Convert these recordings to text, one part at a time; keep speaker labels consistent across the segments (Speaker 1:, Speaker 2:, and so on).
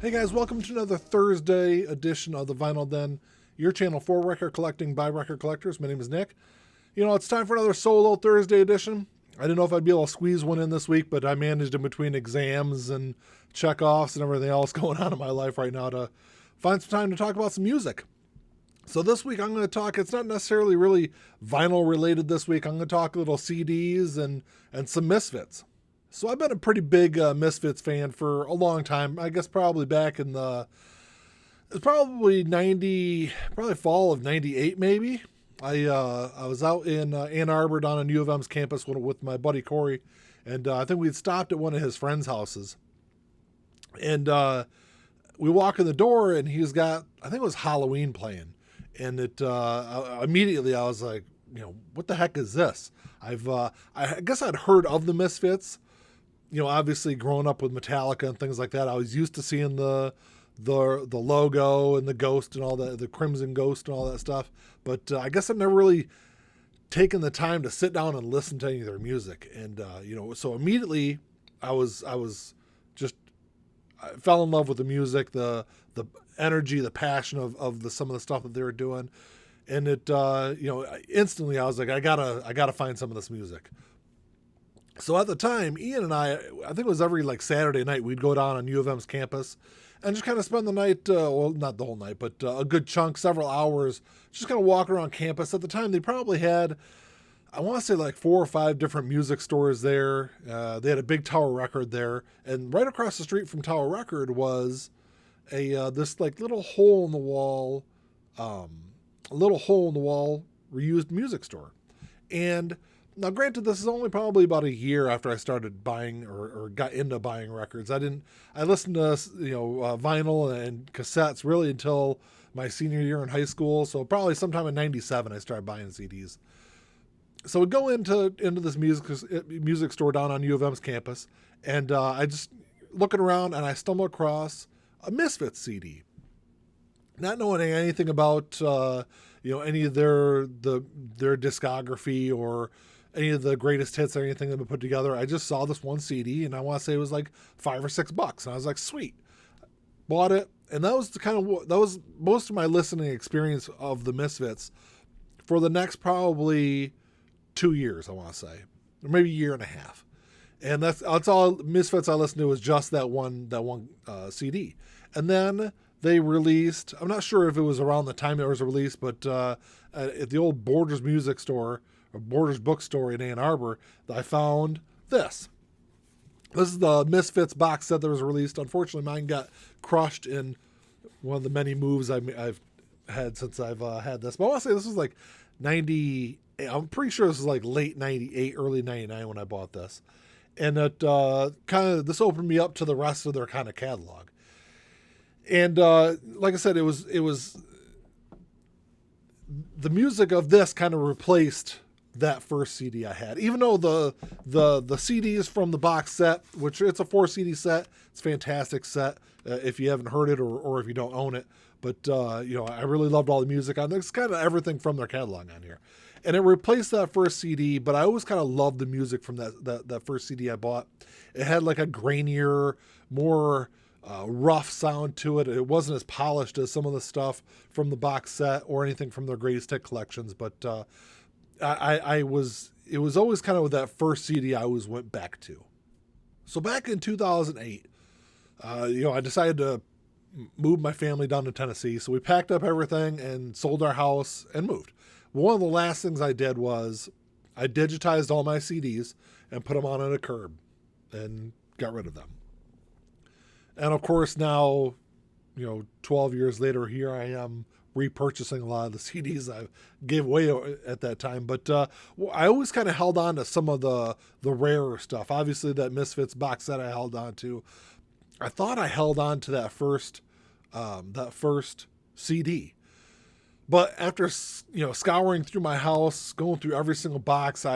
Speaker 1: Hey guys, welcome to another Thursday edition of the Vinyl Den, your channel for record collecting by record collectors. My name is Nick. You know, it's time for another solo Thursday edition. I didn't know if I'd be able to squeeze one in this week, but I managed in between exams and checkoffs and everything else going on in my life right now to find some time to talk about some music. So this week I'm going to talk, it's not necessarily really vinyl related this week. I'm going to talk a little CDs and some Misfits. So I've been a pretty big Misfits fan for a long time. I guess probably back in it's probably probably fall of 98 maybe. I was out in Ann Arbor down on U of M's campus with my buddy Corey, and I think we'd stopped at one of his friends' houses. And we walk in the door, and he's got, I think it was Halloween playing. And immediately I was like, you know, what the heck is this? I guess I'd heard of the Misfits. You know, obviously growing up with Metallica and things like that, I was used to seeing the logo and the ghost and all the Crimson Ghost and all that stuff. But I guess I've never really taken the time to sit down and listen to any of their music. And you know, so immediately I fell in love with the music, the energy, the passion of some of the stuff that they were doing. And it you know, instantly I was like, I gotta find some of this music. So at the time, Ian and I think it was every like Saturday night, we'd go down on U of M's campus and just kind of spend the night, well, not the whole night, but a good chunk, several hours, just kind of walking around campus. At the time, they probably had, I want to say like 4 or 5 different music stores there. They had a big Tower Record there. And right across the street from Tower Record was this like little hole in the wall, reused music store. And now, granted, this is only probably about a year after I started buying or got into buying records. I listened to, vinyl and cassettes really until my senior year in high school. So probably sometime in 97, I started buying CDs. So we go into this music store down on U of M's campus, and I just looking around and I stumble across a Misfits CD. Not knowing anything about, any of their discography or any of the greatest hits or anything that we put together. I just saw this one CD, and I want to say it was like $5 or $6, and I was like, sweet, bought it. And that was most of my listening experience of the Misfits for the next probably 2 years, I want to say, or maybe a year and a half. And that's all Misfits I listened to was just that one CD. And then they released, I'm not sure if it was around the time it was released, but at the old Borders Music Store or Borders Bookstore in Ann Arbor, I found this. This is the Misfits box set that was released. Unfortunately, mine got crushed in one of the many moves I've had since I've had this. But I want to say this was like 90. I'm pretty sure this was like late 98, early 99 when I bought this. And it this opened me up to the rest of their kind of catalog. And like I said, it was the music of this kind of replaced that first CD I had. Even though the CDs from the box set, which it's a 4 CD set, it's a fantastic set if you haven't heard it or if you don't own it. But I really loved all the music on there. It's kind of everything from their catalog on here. And it replaced that first CD, but I always kind of loved the music from that first CD I bought. It had like a grainier, more rough sound to it. It wasn't as polished as some of the stuff from the box set or anything from their greatest hit collections, but it was always kind of with that first CD I always went back to. So back in 2008, I decided to move my family down to Tennessee. So we packed up everything and sold our house and moved. One of the last things I did was I digitized all my CDs and put them on a curb and got rid of them. And of course now, 12 years later, here I am repurchasing a lot of the CDs I gave away at that time. But I always kind of held on to some of the rarer stuff. Obviously, that Misfits box set I held on to. I thought I held on to that first CD. But after, scouring through my house, going through every single box,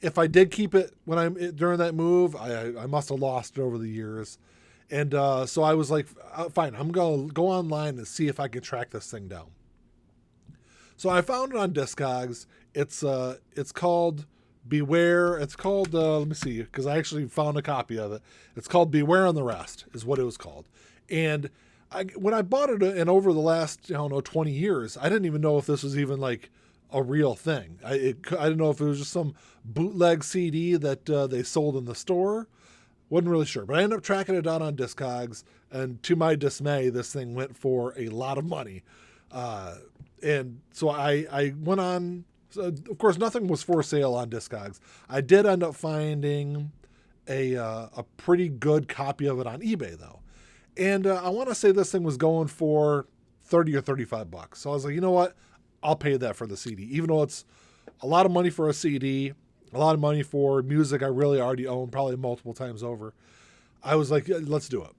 Speaker 1: if I did keep it during that move, I must have lost it over the years. And so I was like, fine, I'm going to go online and see if I can track this thing down. So I found it on Discogs. It's called Beware. It's called, let me see, because I actually found a copy of it. It's called Beware on the Rest, is what it was called. And when I bought it, and over the last, I don't know, 20 years, I didn't even know if this was even like a real thing. I didn't know if it was just some bootleg CD that they sold in the store. Wasn't really sure, but I ended up tracking it down on Discogs, and to my dismay, this thing went for a lot of money. And so I went on. So of course, nothing was for sale on Discogs. I did end up finding a pretty good copy of it on eBay though, and I want to say this thing was going for $30 or $35. So I was like, you know what, I'll pay that for the CD, even though it's a lot of money for a CD. A lot of money for music I really already own, probably multiple times over. I was like, yeah, let's do it.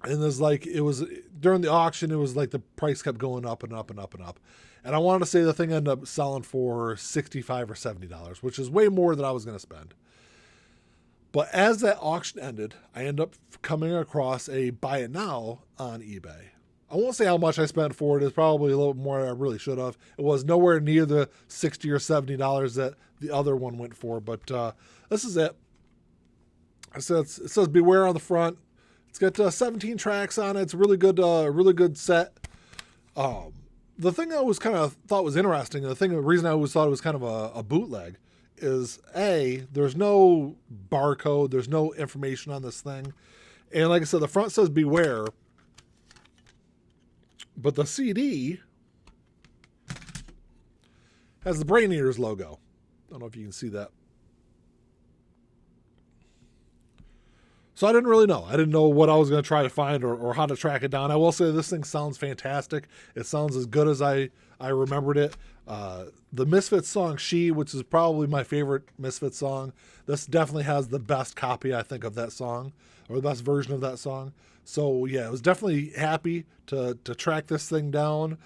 Speaker 1: And it was during the auction, it was like the price kept going up and up and up and up. And I wanted to say the thing ended up selling for $65 or $70, which is way more than I was going to spend. But as that auction ended, I ended up coming across a buy it now on eBay. I won't say how much I spent for it. It's probably a little more than I really should have. It was nowhere near the $60 or $70 that the other one went for, but this is it. It says Beware on the front. It's got 17 tracks on it. It's a really good set. The thing I always kind of thought was interesting, the reason I always thought it was kind of a bootleg, is there's no barcode, there's no information on this thing, and like I said, the front says Beware. But the CD has the Brain Eaters logo. I don't know if you can see that. So I didn't really know. I didn't know what I was going to try to find or how to track it down. I will say this thing sounds fantastic. It sounds as good as I remembered it. The Misfits song She, which is probably my favorite Misfits song, this definitely has the best copy, I think, of that song, or the best version of that song. So yeah, I was definitely happy to track this thing down.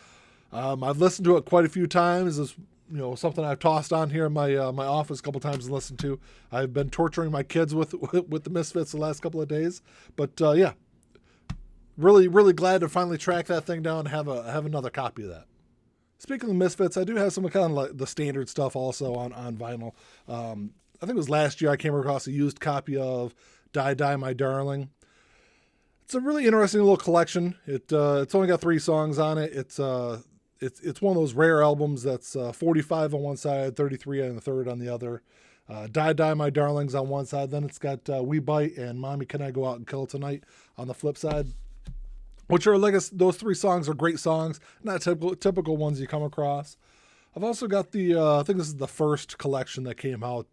Speaker 1: I've listened to it quite a few times. It's something I've tossed on here in my office a couple times and listened to. I've been torturing my kids with the Misfits the last couple of days, but yeah, really glad to finally track that thing down and have another copy of that. Speaking of Misfits, I do have some kind of like the standard stuff also on vinyl. I think it was last year I came across a used copy of Die Die My Darling. It's a really interesting little collection. It's only got 3 songs on it. It's one of those rare albums that's 45 on one side, 33 on the third on the other. Die Die My Darling's on one side. Then it's got We Bite and Mommy Can I Go Out and Kill Tonight on the flip side. Which are those 3 songs are great songs, not typical ones you come across. I've also got I think this is the first collection that came out.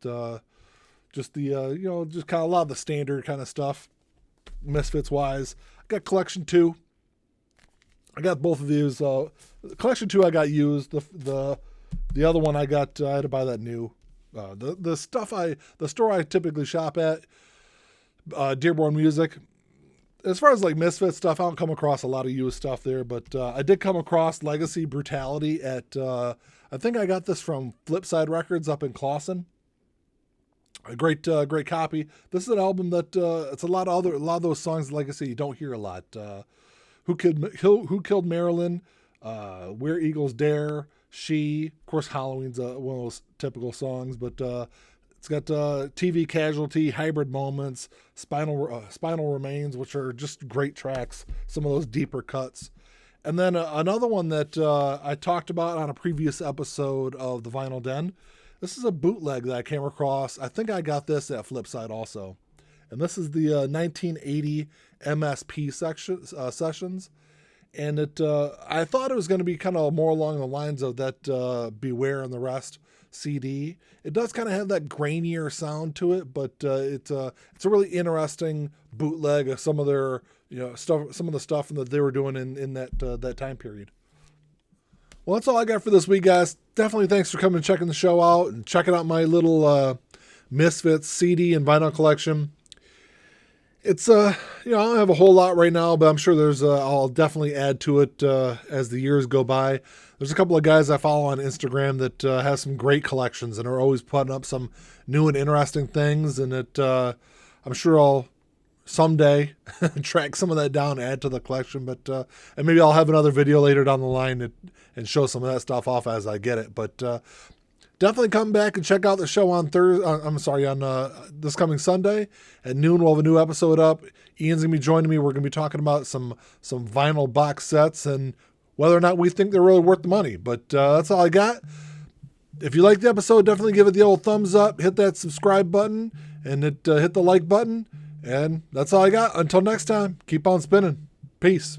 Speaker 1: Just kind of a lot of the standard kind of stuff. Misfits wise, I got collection 2. I got both of these. Collection 2 I got used. The other one I had to buy that new. The store I typically shop at, Dearborn Music. As far as like Misfits stuff, I don't come across a lot of used stuff there, but I did come across Legacy Brutality at. I think I got this from Flipside Records up in Clawson. A great copy. This is an album that it's a lot of those songs, like I say, you don't hear a lot. Who Killed Marilyn? Where Eagles Dare? She, of course, Halloween's one of those typical songs, but it's got TV Casualty, Hybrid Moments, Spinal Remains, which are just great tracks. Some of those deeper cuts. And then another one that I talked about on a previous episode of the Vinyl Den. This is a bootleg that I came across. I think I got this at Flipside also. And this is the 1980 MSP sessions. And I thought it was going to be kind of more along the lines of that Beware and the Rest CD. It does kind of have that grainier sound to it, but it's a really interesting bootleg of some of their stuff, some of the stuff that they were doing in that time period. Well, that's all I got for this week, guys. Definitely thanks for coming and checking the show out and checking out my little Misfits CD and vinyl collection. It's I don't have a whole lot right now, but I'm sure I'll definitely add to it as the years go by. There's a couple of guys I follow on Instagram that have some great collections and are always putting up some new and interesting things, and I'm sure I'll someday track some of that down and add to the collection, but and maybe I'll have another video later down the line and show some of that stuff off as I get it. But definitely come back and check out the show on Thursday. I'm sorry, on this coming Sunday at noon. We'll have a new episode up. Ian's gonna be joining me. We're gonna be talking about some vinyl box sets and whether or not we think they're really worth the money. But that's all I got. If you like the episode, definitely give it the old thumbs up. Hit that subscribe button and hit the like button. And that's all I got. Until next time, keep on spinning. Peace.